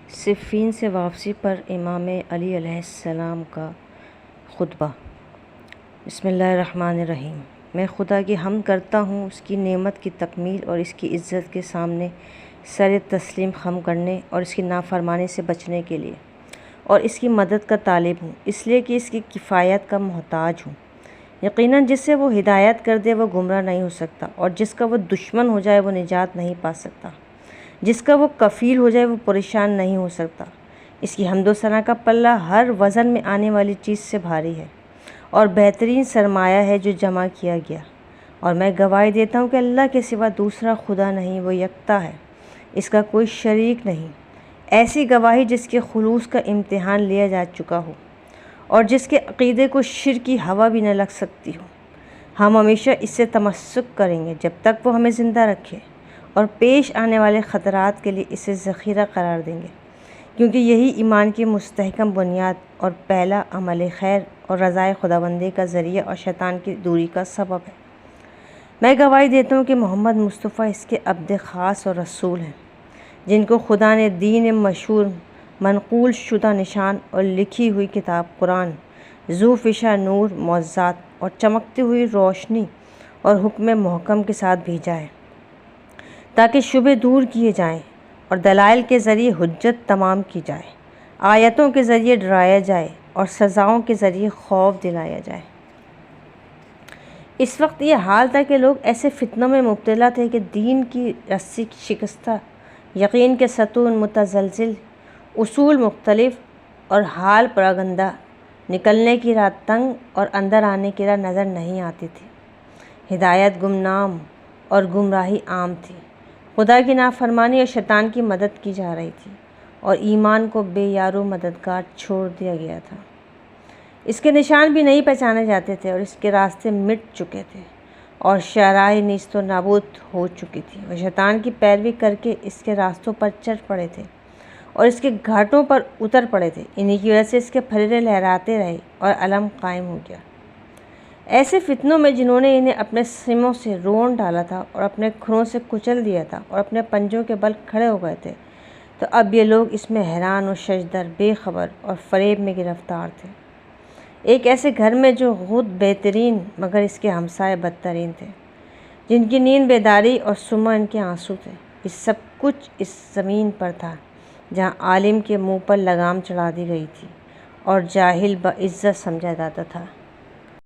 صفین سے واپسی پر امام علی علیہ السلام کا خطبہ۔ بسم اللہ الرحمن الرحیم۔ میں خدا کی حمد کرتا ہوں اس کی نعمت کی تکمیل اور اس کی عزت کے سامنے سر تسلیم خم کرنے اور اس کی نافرمانی سے بچنے کے لیے، اور اس کی مدد کا طالب ہوں، اس لیے کہ اس کی کفایت کا محتاج ہوں۔ یقیناً جس سے وہ ہدایت کر دے وہ گمراہ نہیں ہو سکتا، اور جس کا وہ دشمن ہو جائے وہ نجات نہیں پا سکتا۔ جس کا وہ کفیل ہو جائے وہ پریشان نہیں ہو سکتا۔ اس کی حمد و ثنا کا پلہ ہر وزن میں آنے والی چیز سے بھاری ہے، اور بہترین سرمایہ ہے جو جمع کیا گیا۔ اور میں گواہی دیتا ہوں کہ اللہ کے سوا دوسرا خدا نہیں، وہ یکتا ہے، اس کا کوئی شریک نہیں۔ ایسی گواہی جس کے خلوص کا امتحان لیا جا چکا ہو، اور جس کے عقیدے کو شرک کی ہوا بھی نہ لگ سکتی ہو۔ ہم ہمیشہ اس سے تمسک کریں گے جب تک وہ ہمیں زندہ رکھے، اور پیش آنے والے خطرات کے لیے اسے ذخیرہ قرار دیں گے، کیونکہ یہی ایمان کی مستحکم بنیاد اور پہلا عمل خیر اور رضائے خداوندی کا ذریعہ اور شیطان کی دوری کا سبب ہے۔ میں گواہی دیتا ہوں کہ محمد مصطفیٰ اس کے عبد خاص اور رسول ہیں، جن کو خدا نے دین مشہور، منقول شدہ نشان اور لکھی ہوئی کتاب قرآن، ذو فشاں نور، معجزات اور چمکتی ہوئی روشنی اور حکم محکم کے ساتھ بھیجا ہے، تاکہ شبہ دور کیے جائیں اور دلائل کے ذریعے حجت تمام کی جائے، آیتوں کے ذریعے ڈرایا جائے اور سزاؤں کے ذریعے خوف دلایا جائے۔ اس وقت یہ حال تھا کہ لوگ ایسے فتنوں میں مبتلا تھے کہ دین کی رسی شکستہ، یقین کے ستون متزلزل، اصول مختلف اور حال پراگندہ، نکلنے کی راہ تنگ اور اندر آنے کی راہ نظر نہیں آتی تھی۔ ہدایت گمنام اور گمراہی عام تھی، خدا کی نافرمانی اور شیطان کی مدد کی جا رہی تھی، اور ایمان کو بے یار و مددگار چھوڑ دیا گیا تھا۔ اس کے نشان بھی نہیں پہچانے جاتے تھے، اور اس کے راستے مٹ چکے تھے، اور شاہراہیں نیست و نابود ہو چکی تھی، اور شیطان کی پیروی کر کے اس کے راستوں پر چڑھ پڑے تھے اور اس کے گھاٹوں پر اتر پڑے تھے۔ انہی کی وجہ سے اس کے پھریرے لہراتے رہے اور علم قائم ہو گیا۔ ایسے فتنوں میں جنہوں نے انہیں اپنے سموں سے رون ڈالا تھا اور اپنے کھروں سے کچل دیا تھا اور اپنے پنجوں کے بل کھڑے ہو گئے تھے، تو اب یہ لوگ اس میں حیران و ششدر، بے خبر اور فریب میں گرفتار تھے، ایک ایسے گھر میں جو خود بہترین مگر اس کے ہمسائے بدترین تھے، جن کی نیند بیداری اور صبح ان کے آنسو تھے۔ یہ سب کچھ اس زمین پر تھا جہاں عالم کے منہ پر لگام چڑھا دی گئی تھی اور جاہل بعزت سمجھا جاتا تھا۔